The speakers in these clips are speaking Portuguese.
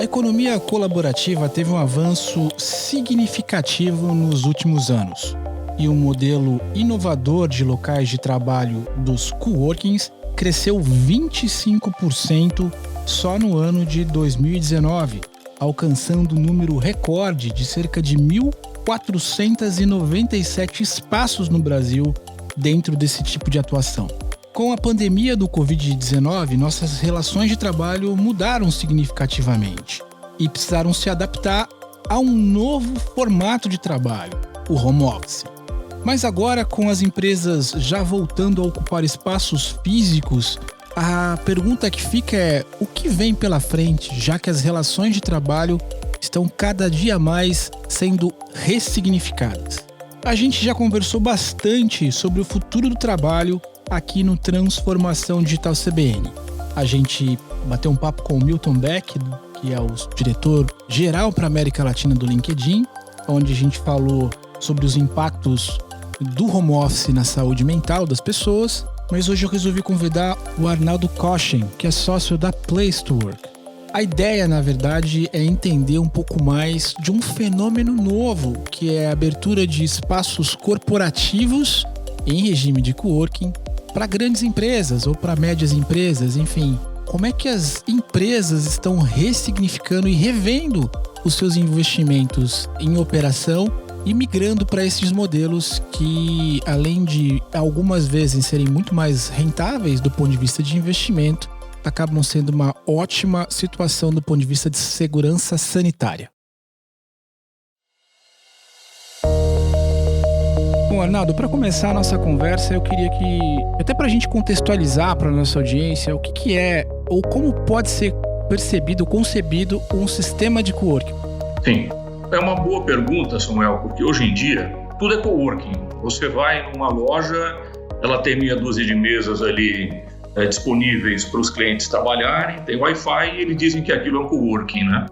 A economia colaborativa teve um avanço significativo nos últimos anos. E o modelo inovador de locais de trabalho dos coworkings cresceu 25% só no ano de 2019, alcançando um número recorde de cerca de 1.497 espaços no Brasil dentro desse tipo de atuação. Com a pandemia do Covid-19, nossas relações de trabalho mudaram significativamente e precisaram se adaptar a um novo formato de trabalho, o home office. Mas agora, com as empresas já voltando a ocupar espaços físicos, a pergunta que fica é: o que vem pela frente, já que as relações de trabalho estão cada dia mais sendo ressignificadas? A gente já conversou bastante sobre o futuro do trabalho aqui no Transformação Digital CBN. A gente bateu um papo com o Milton Beck, que é o diretor-geral para a América Latina do LinkedIn, onde a gente falou sobre os impactos do home office na saúde mental das pessoas, mas hoje eu resolvi convidar o Arnaldo Kochen, que é sócio da Place to Work. A ideia, na verdade, é entender um pouco mais de um fenômeno novo, que é a abertura de espaços corporativos em regime de coworking para grandes empresas ou para médias empresas, enfim. Como é que as empresas estão ressignificando e revendo os seus investimentos em operação e migrando para esses modelos que, além de algumas vezes serem muito mais rentáveis do ponto de vista de investimento, acabam sendo uma ótima situação do ponto de vista de segurança sanitária. Bom, Arnaldo, para começar a nossa conversa, eu queria que, até para a gente contextualizar para a nossa audiência, o que é ou como pode ser percebido, concebido um sistema de coworking. Sim. É uma boa pergunta, Samuel, porque hoje em dia tudo é coworking. Você vai numa loja, ela tem meia dúzia de mesas ali disponíveis para os clientes trabalharem, tem Wi-Fi e eles dizem que aquilo é um coworking, né?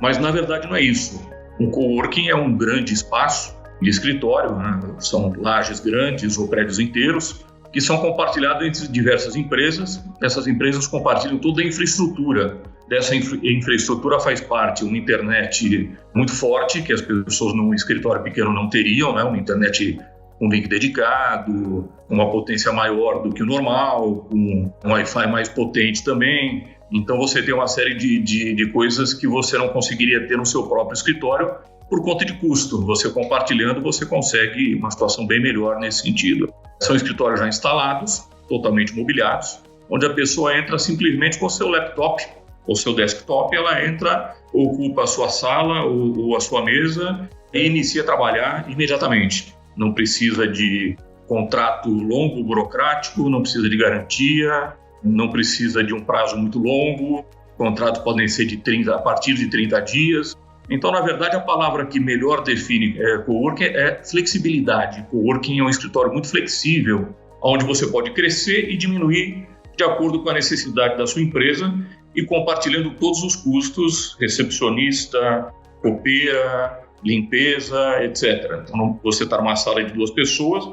Mas na verdade não é isso. Um coworking é um grande espaço de escritório, né? São lajes grandes ou prédios inteiros que são compartilhados entre diversas empresas. Essas empresas compartilham toda a infraestrutura. Dessa infraestrutura faz parte uma internet muito forte, que as pessoas num escritório pequeno não teriam, né? Uma internet com link dedicado, uma potência maior do que o normal, com um Wi-Fi mais potente também. Então você tem uma série de coisas que você não conseguiria ter no seu próprio escritório por conta de custo. Você compartilhando, você consegue uma situação bem melhor nesse sentido. São escritórios já instalados, totalmente mobiliados, onde a pessoa entra simplesmente com o seu laptop ou seu desktop, ela entra, ocupa a sua sala ou a sua mesa e inicia a trabalhar imediatamente. Não precisa de contrato longo, burocrático, não precisa de garantia, não precisa de um prazo muito longo, contratos podem ser a partir de 30 dias. Então, na verdade, a palavra que melhor define coworking é flexibilidade. Coworking é um escritório muito flexível, onde você pode crescer e diminuir de acordo com a necessidade da sua empresa e compartilhando todos os custos, recepcionista, copeira, limpeza, etc. Então, você está numa sala de 2 pessoas,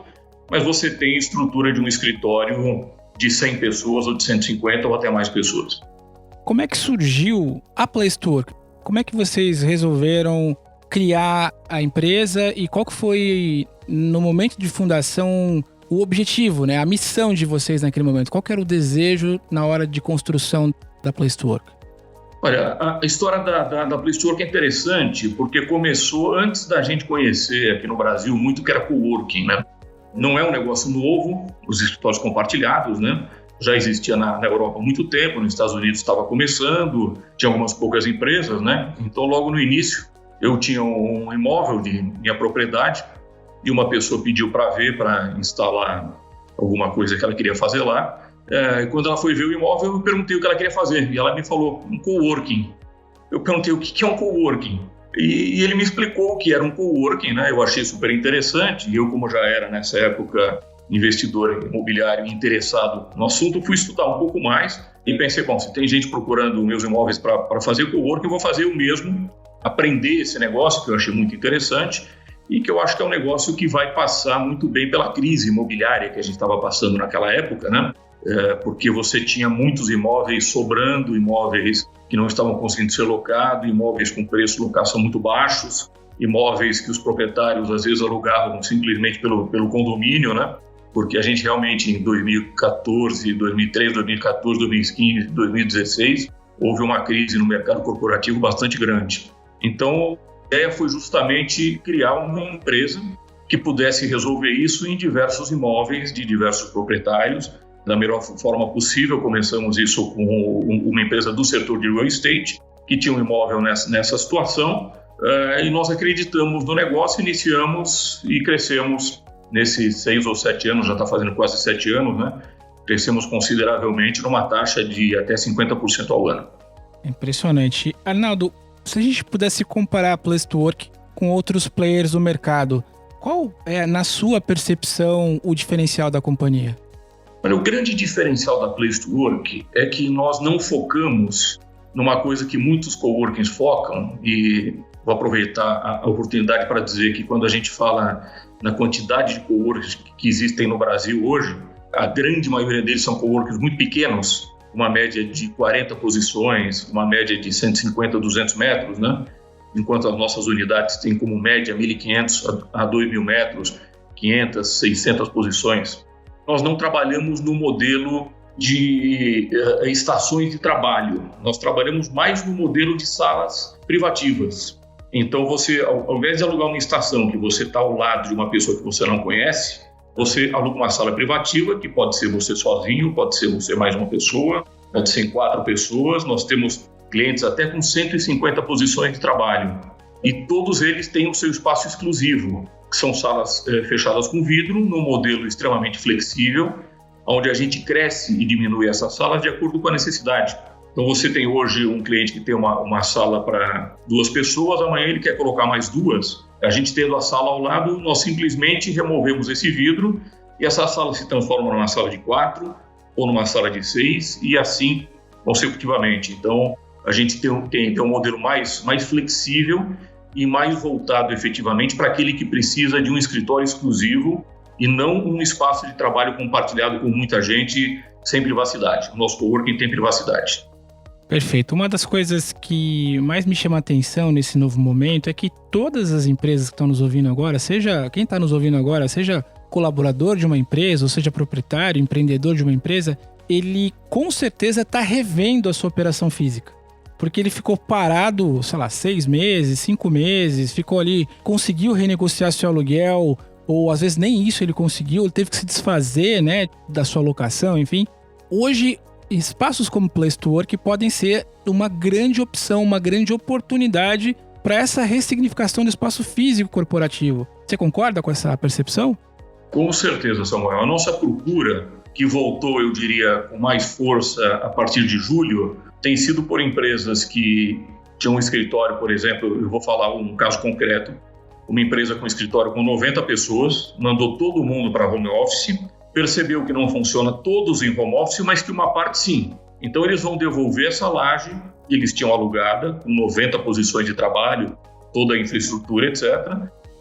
mas você tem estrutura de um escritório de 100 pessoas ou de 150 ou até mais pessoas. Como é que surgiu a Place to Work? Como é que vocês resolveram criar a empresa e qual que foi, no momento de fundação, o objetivo, né? A missão de vocês naquele momento? Qual que era o desejo na hora de construção da Place to Work? Olha, a história da Place to Work é interessante porque começou antes da gente conhecer aqui no Brasil muito que era coworking, né? Não é um negócio novo, os escritórios compartilhados, né? Já existia na Europa há muito tempo, nos Estados Unidos estava começando, tinha algumas poucas empresas, né? Então, logo no início, eu tinha um imóvel de minha propriedade e uma pessoa pediu para ver, para instalar alguma coisa que ela queria fazer lá. Quando ela foi ver o imóvel, eu perguntei o que ela queria fazer e ela me falou, um coworking. Eu perguntei o que é um coworking e ele me explicou o que era um coworking, né? Eu achei super interessante e eu, como já era nessa época investidor imobiliário interessado no assunto, fui estudar um pouco mais e pensei, bom, se tem gente procurando meus imóveis para fazer coworking, eu vou fazer o mesmo, aprender esse negócio que eu achei muito interessante e que eu acho que é um negócio que vai passar muito bem pela crise imobiliária que a gente estava passando naquela época, né? porque você tinha muitos imóveis sobrando, imóveis que não estavam conseguindo ser locados, imóveis com preço de locação muito baixos, imóveis que os proprietários às vezes alugavam simplesmente pelo condomínio, né? Porque a gente realmente em 2014, 2013, 2014, 2015, 2016, houve uma crise no mercado corporativo bastante grande. Então, a ideia foi justamente criar uma empresa que pudesse resolver isso em diversos imóveis de diversos proprietários, da melhor forma possível. Começamos isso com uma empresa do setor de real estate, que tinha um imóvel nessa situação, e nós acreditamos no negócio, iniciamos e crescemos nesses 6 ou 7 anos, já está fazendo quase 7 anos, né? Crescemos consideravelmente numa taxa de até 50% ao ano. Impressionante. Arnaldo, se a gente pudesse comparar a Place to Work com outros players do mercado, qual é, na sua percepção, o diferencial da companhia? Olha, o grande diferencial da Place to Work é que nós não focamos numa coisa que muitos coworkings focam, e vou aproveitar a oportunidade para dizer que quando a gente fala na quantidade de coworkings que existem no Brasil hoje, a grande maioria deles são coworkings muito pequenos, uma média de 40 posições, uma média de 150 a 200 metros, né? Enquanto as nossas unidades têm como média 1.500 a 2.000 metros, 500, 600 posições. Nós não trabalhamos no modelo de estações de trabalho, nós trabalhamos mais no modelo de salas privativas. Então, você, ao invés de alugar uma estação que você está ao lado de uma pessoa que você não conhece, você aluga uma sala privativa, que pode ser você sozinho, pode ser você mais uma pessoa, pode ser em 4 pessoas. Nós temos clientes até com 150 posições de trabalho. E todos eles têm o seu espaço exclusivo, que são salas fechadas com vidro, num modelo extremamente flexível, onde a gente cresce e diminui essas salas de acordo com a necessidade. Então, você tem hoje um cliente que tem uma sala para 2 pessoas, amanhã ele quer colocar mais 2. A gente tendo a sala ao lado, nós simplesmente removemos esse vidro e essa sala se transforma numa sala de 4 ou numa sala de 6 e assim consecutivamente. Então, a gente tem um modelo mais flexível e mais voltado efetivamente para aquele que precisa de um escritório exclusivo e não um espaço de trabalho compartilhado com muita gente sem privacidade. O nosso coworking tem privacidade. Perfeito. Uma das coisas que mais me chama a atenção nesse novo momento é que todas as empresas que estão nos ouvindo agora, seja quem está nos ouvindo agora, seja colaborador de uma empresa, ou seja proprietário, empreendedor de uma empresa, ele com certeza está revendo a sua operação física. Porque ele ficou parado, 6 meses, 5 meses, ficou ali, conseguiu renegociar seu aluguel, ou às vezes nem isso ele conseguiu, ele teve que se desfazer, né, da sua locação, enfim. Hoje, espaços como Place to Work podem ser uma grande opção, uma grande oportunidade para essa ressignificação do espaço físico corporativo. Você concorda com essa percepção? Com certeza, Samuel. A nossa procura, que voltou, eu diria, com mais força a partir de julho, tem sido por empresas que tinham um escritório, por exemplo, eu vou falar um caso concreto, uma empresa com escritório com 90 pessoas, mandou todo mundo para home office, percebeu que não funciona todos em home office, mas que uma parte sim. Então eles vão devolver essa laje que eles tinham alugada, com 90 posições de trabalho, toda a infraestrutura, etc.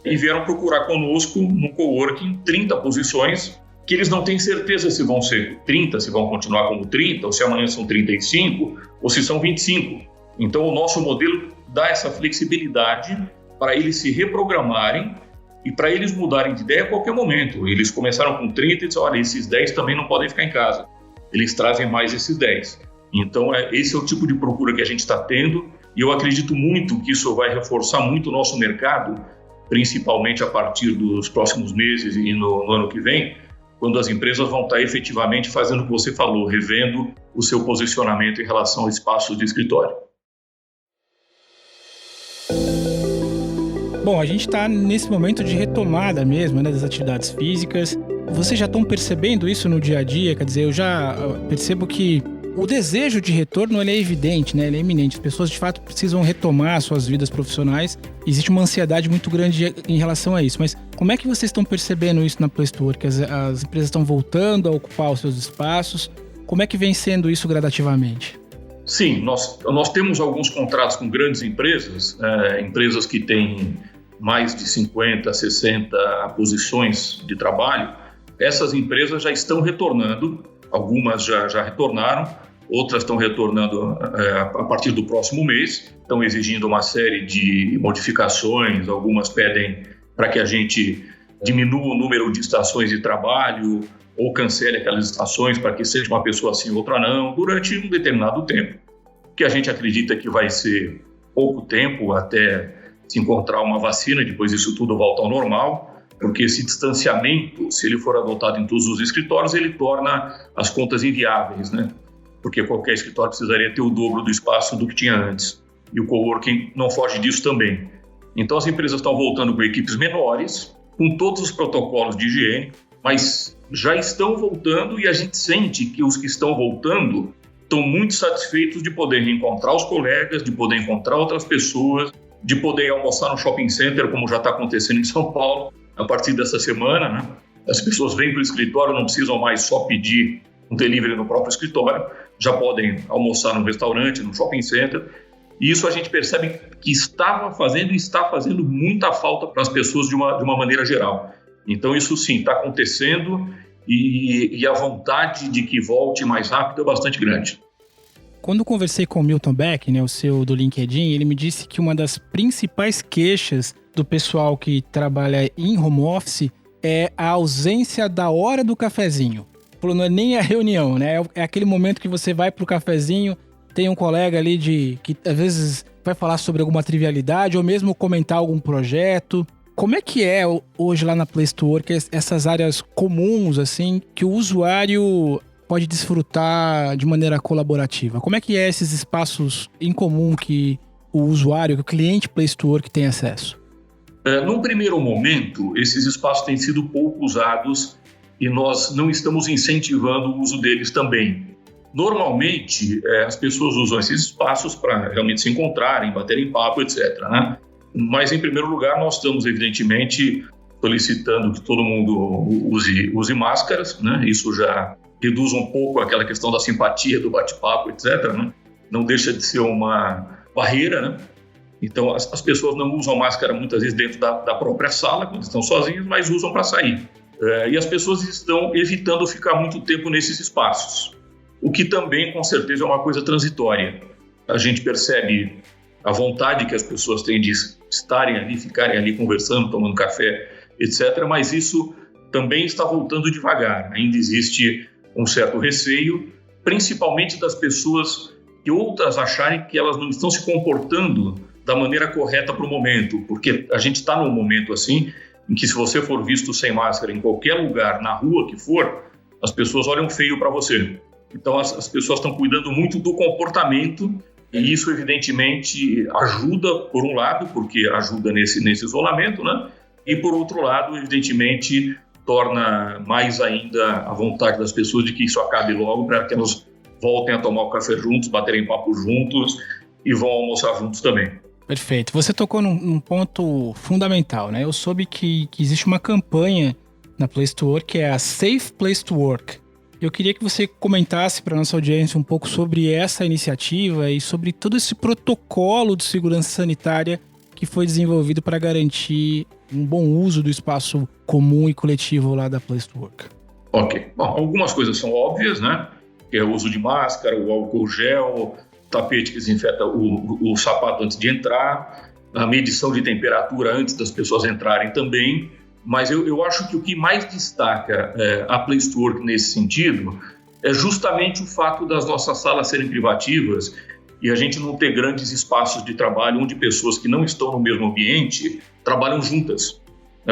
E vieram procurar conosco no coworking 30 posições que eles não têm certeza se vão ser 30, se vão continuar como 30, ou se amanhã são 35, ou se são 25. Então o nosso modelo dá essa flexibilidade para eles se reprogramarem e para eles mudarem de ideia a qualquer momento. Eles começaram com 30 e disseram, olha, esses 10 também não podem ficar em casa. Eles trazem mais esses 10. Então, esse é o tipo de procura que a gente está tendo e eu acredito muito que isso vai reforçar muito o nosso mercado, principalmente a partir dos próximos meses e no ano que vem, quando as empresas vão estar efetivamente fazendo o que você falou, revendo o seu posicionamento em relação ao espaço de escritório. Bom, a gente está nesse momento de retomada mesmo, né, das atividades físicas. Vocês já estão percebendo isso no dia a dia? Quer dizer, eu já percebo que o desejo de retorno ele é evidente, né? Ele é iminente. As pessoas, de fato, precisam retomar suas vidas profissionais. Existe uma ansiedade muito grande em relação a isso. Mas como é que vocês estão percebendo isso na Place to Work? As empresas estão voltando a ocupar os seus espaços? Como é que vem sendo isso gradativamente? Sim, nós temos alguns contratos com grandes empresas, empresas que têm mais de 50, 60 posições de trabalho. Essas empresas já estão retornando algumas já retornaram, outras estão retornando a partir do próximo mês, estão exigindo uma série de modificações, algumas pedem para que a gente diminua o número de estações de trabalho ou cancele aquelas estações para que seja uma pessoa sim, outra não, durante um determinado tempo, que a gente acredita que vai ser pouco tempo até se encontrar uma vacina, depois isso tudo volta ao normal, porque esse distanciamento, se ele for adotado em todos os escritórios, ele torna as contas inviáveis, né? Porque qualquer escritório precisaria ter o dobro do espaço do que tinha antes. E o coworking não foge disso também. Então as empresas estão voltando com equipes menores, com todos os protocolos de higiene, mas já estão voltando e a gente sente que os que estão voltando estão muito satisfeitos de poder reencontrar os colegas, de poder encontrar outras pessoas, de poder almoçar no shopping center, como já está acontecendo em São Paulo, a partir dessa semana, né? As pessoas vêm para o escritório, não precisam mais só pedir um delivery no próprio escritório, já podem almoçar no restaurante, no shopping center. E isso a gente percebe que estava fazendo e está fazendo muita falta para as pessoas de uma maneira geral. Então isso sim, está acontecendo e a vontade de que volte mais rápido é bastante grande. Quando eu conversei com o Milton Beck, né, o CEO do LinkedIn, ele me disse que uma das principais queixas do pessoal que trabalha em home office é a ausência da hora do cafezinho. Falou, não é nem a reunião, né? É aquele momento que você vai pro cafezinho, tem um colega ali que às vezes vai falar sobre alguma trivialidade ou mesmo comentar algum projeto. Como é que é hoje lá na Place to Work essas áreas comuns, assim, que o usuário pode desfrutar de maneira colaborativa? Como é que é esses espaços em comum que o usuário, que o cliente Place to Work tem acesso? Num primeiro momento, esses espaços têm sido pouco usados e nós não estamos incentivando o uso deles também. Normalmente, as pessoas usam esses espaços para realmente se encontrarem, baterem papo, etc., né? Mas, em primeiro lugar, nós estamos, evidentemente, solicitando que todo mundo use máscaras, né? Isso já reduz um pouco aquela questão da simpatia, do bate-papo, etc., né? Não deixa de ser uma barreira, né? Então, as pessoas não usam máscara muitas vezes dentro da própria sala, quando estão sozinhas, mas usam para sair. E as pessoas estão evitando ficar muito tempo nesses espaços, o que também, com certeza, é uma coisa transitória. A gente percebe a vontade que as pessoas têm de estarem ali, ficarem ali conversando, tomando café, etc., mas isso também está voltando devagar. Ainda existe um certo receio, principalmente das pessoas que outras acharem que elas não estão se comportando da maneira correta para o momento, porque a gente está num momento assim, em que se você for visto sem máscara em qualquer lugar, na rua que for, as pessoas olham feio para você. Então as pessoas estão cuidando muito do comportamento e isso evidentemente ajuda, por um lado, porque ajuda nesse isolamento, né? E por outro lado, evidentemente, torna mais ainda a vontade das pessoas de que isso acabe logo para que elas voltem a tomar o café juntos, baterem papo juntos e vão almoçar juntos também. Perfeito. Você tocou num ponto fundamental, né? Eu soube que existe uma campanha na Place to Work que é a Safe Place to Work. Eu queria que você comentasse para a nossa audiência um pouco sobre essa iniciativa e sobre todo esse protocolo de segurança sanitária que foi desenvolvido para garantir um bom uso do espaço comum e coletivo lá da Place to Work. Ok. Bom, algumas coisas são óbvias, né? Que é o uso de máscara, o álcool gel, tapete que desinfeta o sapato antes de entrar, a medição de temperatura antes das pessoas entrarem também. Mas eu acho que o que mais destaca a Place to Work nesse sentido é justamente o fato das nossas salas serem privativas e a gente não ter grandes espaços de trabalho onde pessoas que não estão no mesmo ambiente trabalham juntas.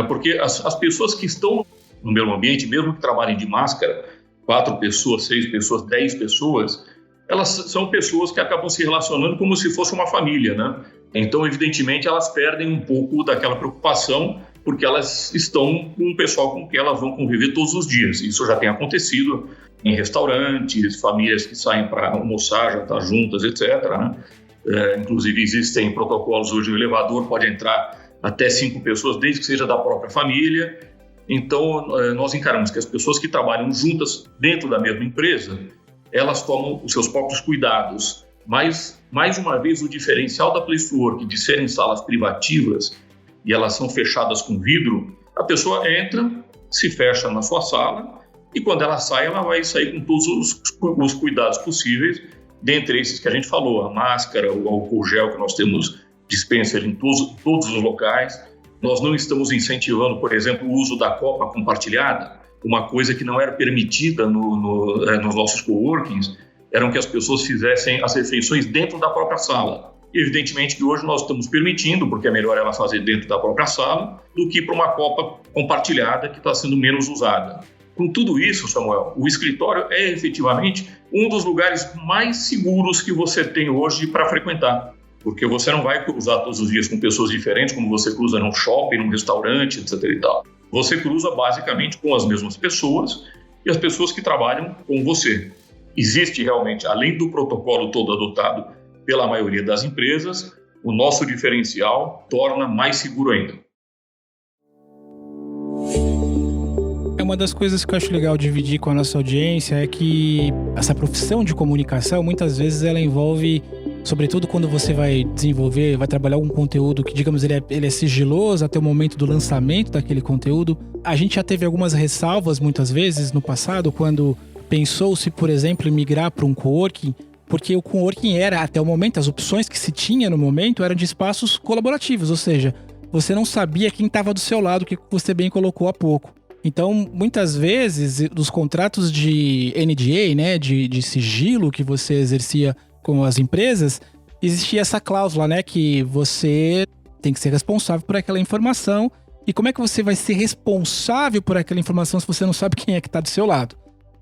Porque as pessoas que estão no mesmo ambiente, mesmo que trabalhem de máscara, 4 pessoas, 6 pessoas, 10 pessoas, elas são pessoas que acabam se relacionando como se fosse uma família, né? Então, evidentemente, elas perdem um pouco daquela preocupação porque elas estão com o pessoal com quem elas vão conviver todos os dias. Isso já tem acontecido em restaurantes, famílias que saem para almoçar, jantar juntas, etc., né? Inclusive, existem protocolos hoje, o elevador pode entrar até 5 pessoas, desde que seja da própria família. Então, nós encaramos que as pessoas que trabalham juntas dentro da mesma empresa, elas tomam os seus próprios cuidados. Mas, mais uma vez, o diferencial da Place to Work de serem salas privativas e elas são fechadas com vidro, a pessoa entra, se fecha na sua sala e quando ela sai, ela vai sair com todos os cuidados possíveis, dentre esses que a gente falou, a máscara, o álcool gel que nós temos dispensa em todos os locais. Nós não estamos incentivando, por exemplo, o uso da copa compartilhada, uma coisa que não era permitida nos nossos coworkings, eram que as pessoas fizessem as refeições dentro da própria sala. E evidentemente que hoje nós estamos permitindo, porque é melhor ela fazer dentro da própria sala do que para uma copa compartilhada que está sendo menos usada. Com tudo isso, Samuel, o escritório é efetivamente um dos lugares mais seguros que você tem hoje para frequentar. Porque você não vai cruzar todos os dias com pessoas diferentes, como você cruza num shopping, num restaurante, etc. e tal. Você cruza basicamente com as mesmas pessoas e as pessoas que trabalham com você. Existe realmente, além do protocolo todo adotado pela maioria das empresas, o nosso diferencial torna mais seguro ainda. Uma das coisas que eu acho legal dividir com a nossa audiência é que essa profissão de comunicação, muitas vezes ela envolve, sobretudo quando você vai desenvolver, vai trabalhar algum conteúdo que, digamos, ele é sigiloso até o momento do lançamento daquele conteúdo. A gente já teve algumas ressalvas, muitas vezes, no passado, quando pensou-se, por exemplo, em migrar para um coworking, porque o coworking era, até o momento, as opções que se tinha no momento eram de espaços colaborativos, ou seja, você não sabia quem estava do seu lado, que você bem colocou há pouco. Então, muitas vezes, dos contratos de NDA, né, de sigilo que você exercia com as empresas, existia essa cláusula, né, que você tem que ser responsável por aquela informação. E como é que você vai ser responsável por aquela informação se você não sabe quem é que está do seu lado?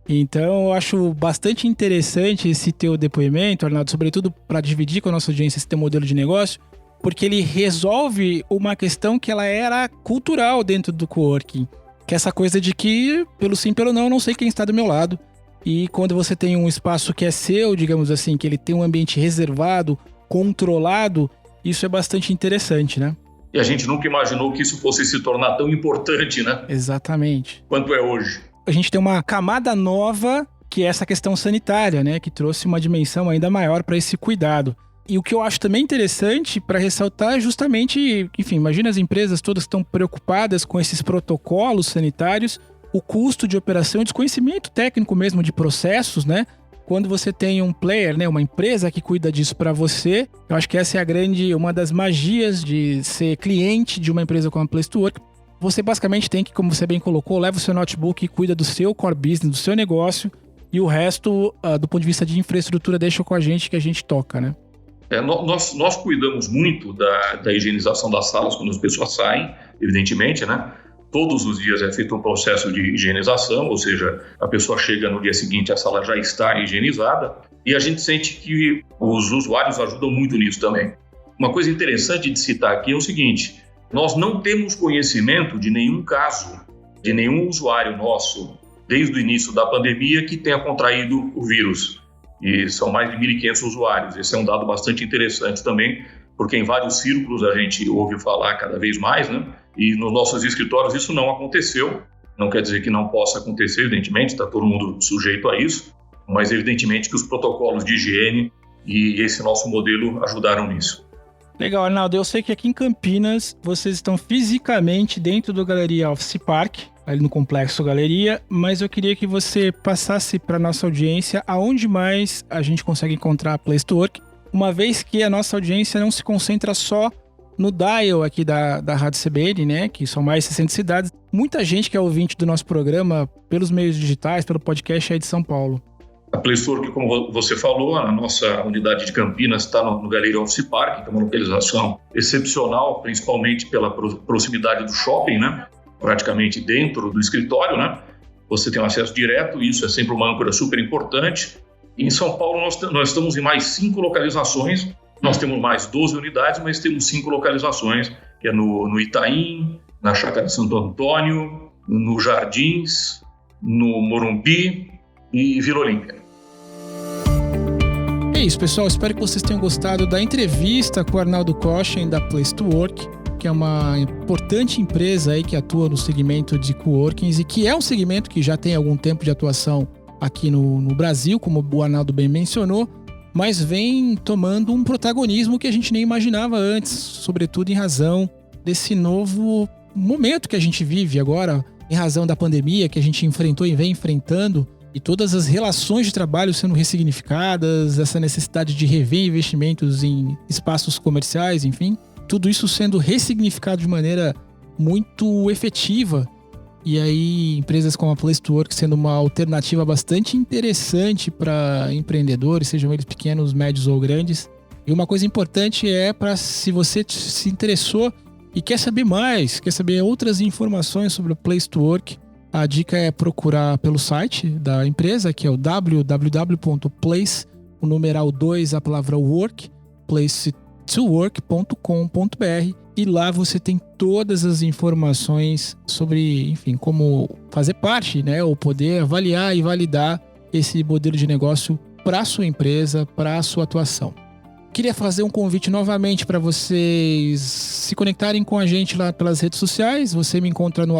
Então, eu acho bastante interessante esse teu depoimento, Arnaldo, sobretudo para dividir com a nossa audiência esse teu modelo de negócio, porque ele resolve uma questão que ela era cultural dentro do coworking. Que é essa coisa de que, pelo sim, pelo não, eu não sei quem está do meu lado. E quando você tem um espaço que é seu, digamos assim, que ele tem um ambiente reservado, controlado, isso é bastante interessante, né? E a gente nunca imaginou que isso fosse se tornar tão importante, né? Exatamente. Quanto é hoje. A gente tem uma camada nova, que é essa questão sanitária, né? Que trouxe uma dimensão ainda maior para esse cuidado. E o que eu acho também interessante para ressaltar é justamente, enfim, imagina as empresas todas que estão preocupadas com esses protocolos sanitários, o custo de operação e desconhecimento técnico mesmo de processos, né? Quando você tem um player, né, uma empresa que cuida disso para você, eu acho que essa é uma das magias de ser cliente de uma empresa como a Place to Work. Você basicamente tem que, como você bem colocou, leva o seu notebook e cuida do seu core business, do seu negócio, e o resto, do ponto de vista de infraestrutura, deixa com a gente que a gente toca, né? Nós cuidamos muito da higienização das salas quando as pessoas saem, evidentemente, né? Todos os dias é feito um processo de higienização, ou seja, a pessoa chega no dia seguinte, a sala já está higienizada, e a gente sente que os usuários ajudam muito nisso também. Uma coisa interessante de citar aqui é o seguinte: nós não temos conhecimento de nenhum caso, de nenhum usuário nosso, desde o início da pandemia, que tenha contraído o vírus. E são mais de 1.500 usuários. Esse é um dado bastante interessante também, porque em vários círculos a gente ouve falar cada vez mais, né? E nos nossos escritórios isso não aconteceu. Não quer dizer que não possa acontecer, evidentemente, está todo mundo sujeito a isso, mas evidentemente que os protocolos de higiene e esse nosso modelo ajudaram nisso. Legal, Arnaldo. Eu sei que aqui em Campinas vocês estão fisicamente dentro do Galeria Office Park, ali no Complexo Galeria, mas eu queria que você passasse para a nossa audiência aonde mais a gente consegue encontrar a Place to Work, uma vez que a nossa audiência não se concentra só no dial aqui da Rádio CBN, né, que são mais de 60 cidades. Muita gente que é ouvinte do nosso programa pelos meios digitais, pelo podcast, é de São Paulo. A Place to Work, como você falou, a nossa unidade de Campinas está no Galeria Office Park, que é uma localização excepcional, principalmente pela proximidade do shopping, né? Praticamente dentro do escritório, né? Você tem um acesso direto, isso é sempre uma âncora super importante. E em São Paulo nós estamos em mais 5 localizações, nós temos mais 12 unidades, mas temos 5 localizações, que é no Itaim, na Chácara Santo Antônio, no Jardins, no Morumbi e Vila Olímpia. É isso, pessoal. Espero que vocês tenham gostado da entrevista com o Arnaldo Kochen, da Place to Work, que é uma importante empresa aí que atua no segmento de coworkings e que é um segmento que já tem algum tempo de atuação aqui no Brasil, como o Arnaldo bem mencionou, mas vem tomando um protagonismo que a gente nem imaginava antes, sobretudo em razão desse novo momento que a gente vive agora, em razão da pandemia que a gente enfrentou e vem enfrentando, e todas as relações de trabalho sendo ressignificadas, essa necessidade de rever investimentos em espaços comerciais, enfim, tudo isso sendo ressignificado de maneira muito efetiva. E aí, empresas como a Place to Work sendo uma alternativa bastante interessante para empreendedores, sejam eles pequenos, médios ou grandes. E uma coisa importante para se você se interessou e quer saber mais, quer saber outras informações sobre o Place to Work, a dica é procurar pelo site da empresa, que é o www.place, o numeral 2, a palavra work, placetowork.com.br, e lá você tem todas as informações sobre, enfim, como fazer parte, né, ou poder avaliar e validar esse modelo de negócio para a sua empresa, para a sua atuação. Queria fazer um convite novamente para vocês se conectarem com a gente lá pelas redes sociais. Você me encontra no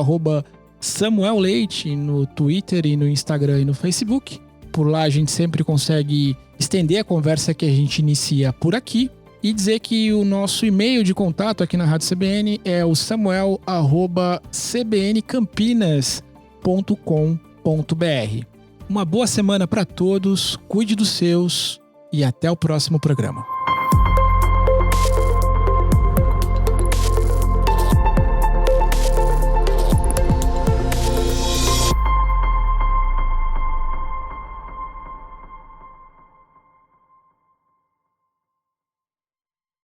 @Samuel Leite, no Twitter e no Instagram e no Facebook. Por lá a gente sempre consegue estender a conversa que a gente inicia por aqui. E dizer que o nosso e-mail de contato aqui na Rádio CBN é o samuel@cbncampinas.com.br. Uma boa semana para todos, cuide dos seus e até o próximo programa.